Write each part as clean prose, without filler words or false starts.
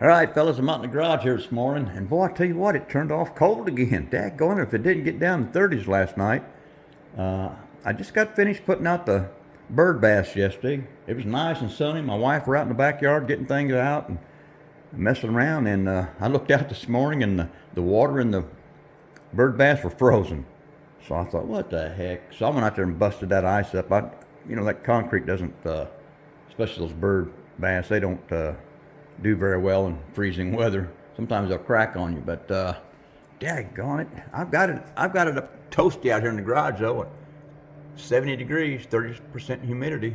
All right, fellas, I'm out in the garage here this morning, and boy, I tell you what, it turned off cold again. Daggone it, if it didn't get down to 30s last night. I just got finished putting out the bird baths yesterday. It was nice and sunny. My wife were out in the backyard getting things out and messing around, and I looked out this morning, and the water in the bird baths were frozen. So I thought, what the heck? So I went out there and busted that ice up. That concrete doesn't, especially those bird baths, they don't do very well in freezing weather. Sometimes they'll crack on you, but daggone it. I've got it up toasty out here in the garage though at 70 degrees, 30% humidity.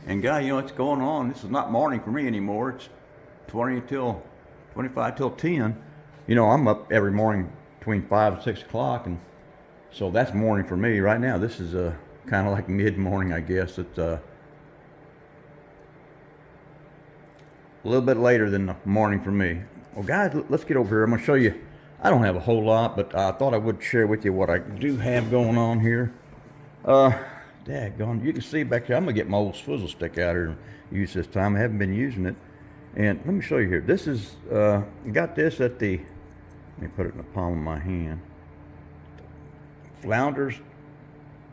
And guy, what's going on? This is not morning for me anymore. It's 25 till 10. I'm up every morning between 5 and 6 o'clock, and so that's morning for me. Right now, this is kind of like mid-morning, I guess. It's a little bit later than the morning for me. Well, guys, let's get over here. I'm going to show you. I don't have a whole lot, but I thought I would share with you what I do have going on here. Daggone, you can see back here. I'm going to get my old swizzle stick out here and use this time. I haven't been using it. And let me show you here. This is, got this at the, let me put it in the palm of my hand. Flounders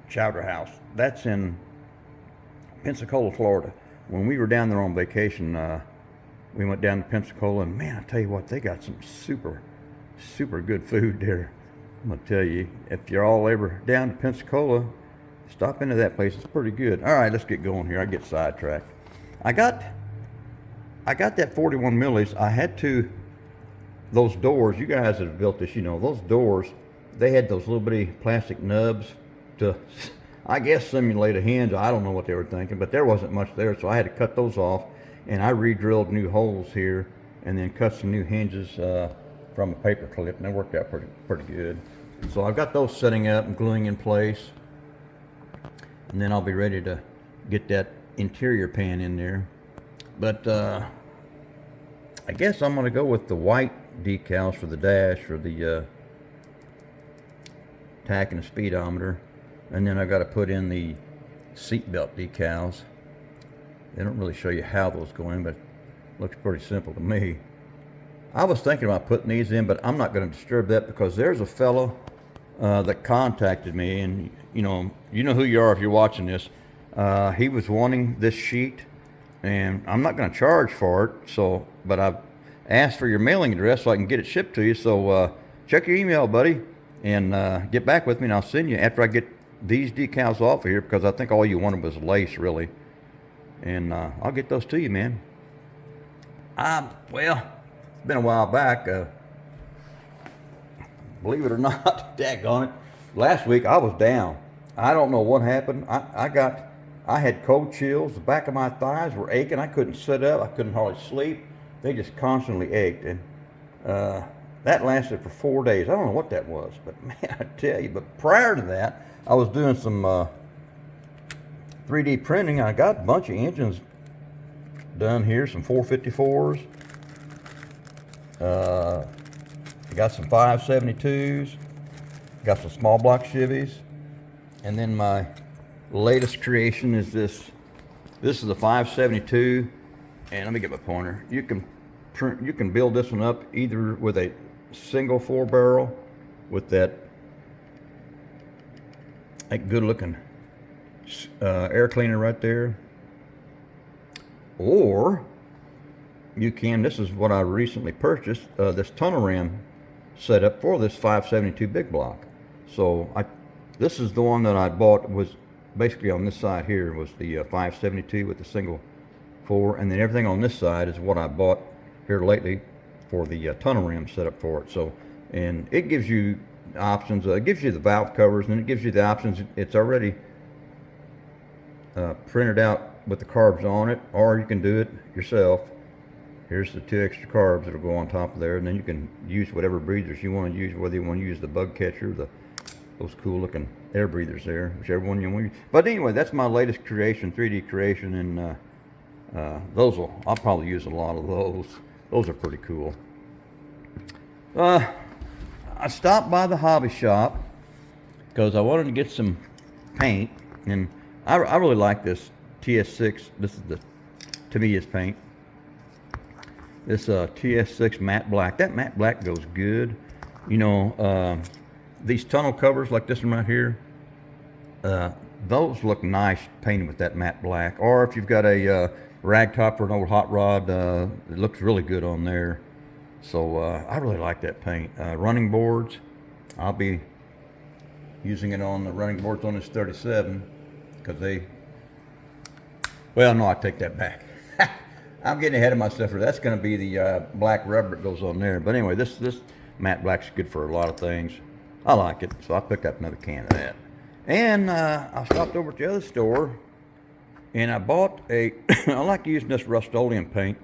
Chowder House. That's in Pensacola, Florida. When we were down there on vacation, we went down to Pensacola, and man, I tell you what, they got some super good food there. I'm gonna tell you, if you're all ever down to Pensacola, stop into that place. It's pretty good. All right, let's get going here. I get sidetracked. I got that 41 millis. I had to, those doors, you guys that have built this, those doors, they had those little bitty plastic nubs to, I guess, simulate a hinge. I don't know what they were thinking, but there wasn't much there, so I had to cut those off, and I re-drilled new holes here and then cut some new hinges from a paper clip, and they worked out pretty good. So I've got those setting up and gluing in place, and then I'll be ready to get that interior pan in there. But I guess I'm going to go with the white decals for the dash, for the tack and the speedometer, and then I've got to put in the seatbelt decals. They don't really show you how those go in, but it looks pretty simple to me. I was thinking about putting these in, but I'm not going to disturb that because there's a fellow that contacted me, and you know who you are if you're watching this. He was wanting this sheet, and I'm not going to charge for it. But I've asked for your mailing address so I can get it shipped to you. So check your email, buddy, and get back with me, and I'll send you after I get these decals off of here, because I think all you wanted was lace, really. And I'll get those to you, man. Well, it's been a while back. Believe it or not, daggone it, last week I was down. I don't know what happened. I had cold chills. The back of my thighs were aching. I couldn't sit up. I couldn't hardly sleep. They just constantly ached. And that lasted for 4 days. I don't know what that was, but man, I tell you. But prior to that, I was doing some 3D printing. I got a bunch of engines done here, some 454s. Got some 572s. Got some small block Chevys. And then my latest creation is this. This is a 572. And let me get my pointer. You can build this one up either with a single 4-barrel with that good looking air cleaner right there, or you can, this is what I recently purchased, this tunnel ram setup for this 572 big block. So this is the one that I bought, was basically on this side here was the 572 with the single 4, and then everything on this side is what I bought here lately for the tunnel ram setup for it. So, and it gives you options. It gives you the valve covers, and it gives you the options. It's already printed out with the carbs on it, or you can do it yourself. Here's the 2 extra carbs that'll go on top of there, and then you can use whatever breathers you want to use, whether you want to use the bug catcher, those cool looking air breathers there, whichever one you want to use. But anyway, that's my latest creation, 3D creation, and I'll probably use a lot of those. Those are pretty cool. I stopped by the hobby shop because I wanted to get some paint, and I really like this TS6. This is the Tamiya's paint. This TS6 matte black. That matte black goes good. You know, these tunnel covers like this one right here, those look nice painted with that matte black. Or if you've got a rag top or an old hot rod, it looks really good on there. So I really like that paint. Running boards, I'll be using it on the running boards on this 37 because they, well, no, I take that back. I'm getting ahead of myself here. That's going to be the black rubber that goes on there. But anyway, this matte black's good for a lot of things. I like it, so I picked up another can of that. And I stopped over at the other store, and I bought a, I like using this Rust-Oleum paint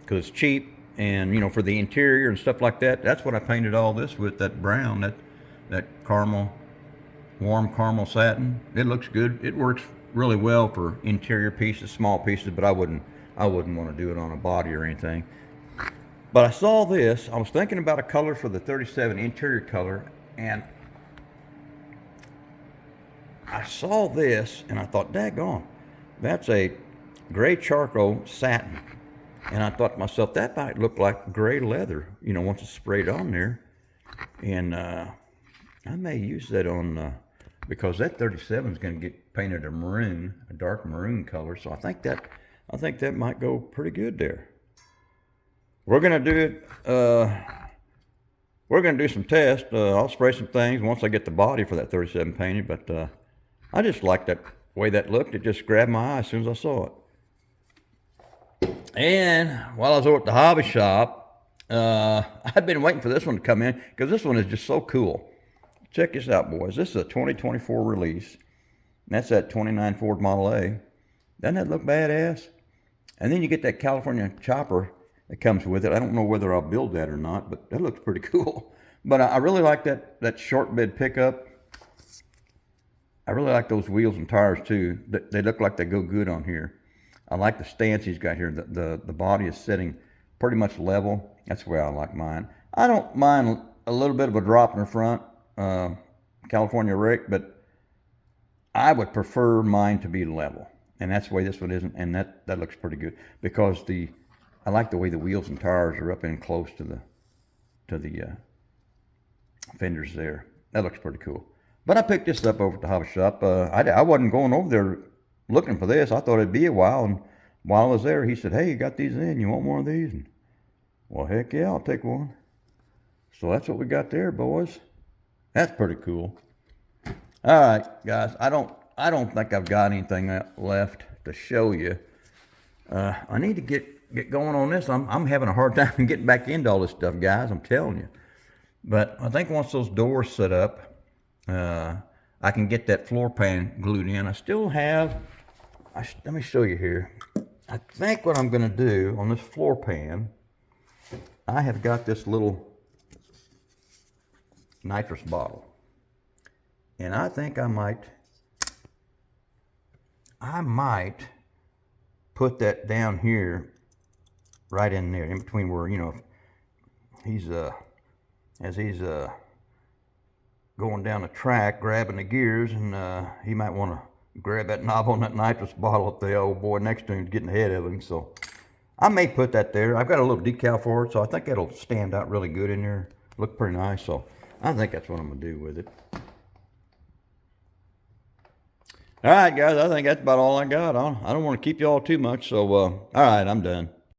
because it's cheap, and, you know, for the interior and stuff like that. That's what I painted all this with, that brown, that caramel, warm caramel satin. It looks good. It works really well for interior pieces, small pieces, but I wouldn't want to do it on a body or anything. But I saw this. I was thinking about a color for the 37 interior color, and I saw this, and I thought, daggone, that's a gray charcoal satin. And I thought to myself, that might look like gray leather, you know, once it's sprayed on there. And I may use that on, because that 37 is going to get painted a maroon, a dark maroon color. So I think that might go pretty good there. We're going to do it, we're going to do some tests. I'll spray some things once I get the body for that 37 painted, but I just like that way that looked. It just grabbed my eye as soon as I saw it. And while I was over at the hobby shop, I've been waiting for this one to come in because this one is just so cool. Check this out, boys. This is a 2024 release. That's that 29 Ford Model A. Doesn't that look badass? And then you get that California chopper that comes with it. I don't know whether I'll build that or not, but that looks pretty cool. But I really like that short bed pickup. I really like those wheels and tires too. They look like they go good on here. I like the stance he's got here. The body is sitting pretty much level. That's the way I like mine. I don't mind a little bit of a drop in the front, California Rick, but I would prefer mine to be level. And that's the way this one isn't, and that looks pretty good because I like the way the wheels and tires are up in close to the fenders there. That looks pretty cool. But I picked this up over at the hobby shop. I wasn't going over there looking for this. I thought it'd be a while, and while I was there, he said, "Hey, you got these in? You want one of these?" And, well, heck yeah, I'll take one. So that's what we got there, boys. That's pretty cool. All right, guys. I don't think I've got anything left to show you. I need to get going on this. I'm having a hard time getting back into all this stuff, guys. I'm telling you. But I think once those doors set up, I can get that floor pan glued in. I still have, let me show you here. I think what I'm going to do on this floor pan, I have got this little nitrous bottle. And I think I might put that down here, right in there, in between where, you know, as he's going down the track, grabbing the gears, and he might want to grab that knob on that nitrous bottle if the old boy next to him is getting ahead of him. So I may put that there. I've got a little decal for it, so I think that'll stand out really good in there. Look pretty nice. So I think that's what I'm going to do with it. All right, guys, I think that's about all I got. I don't want to keep you all too much. So, all right, I'm done.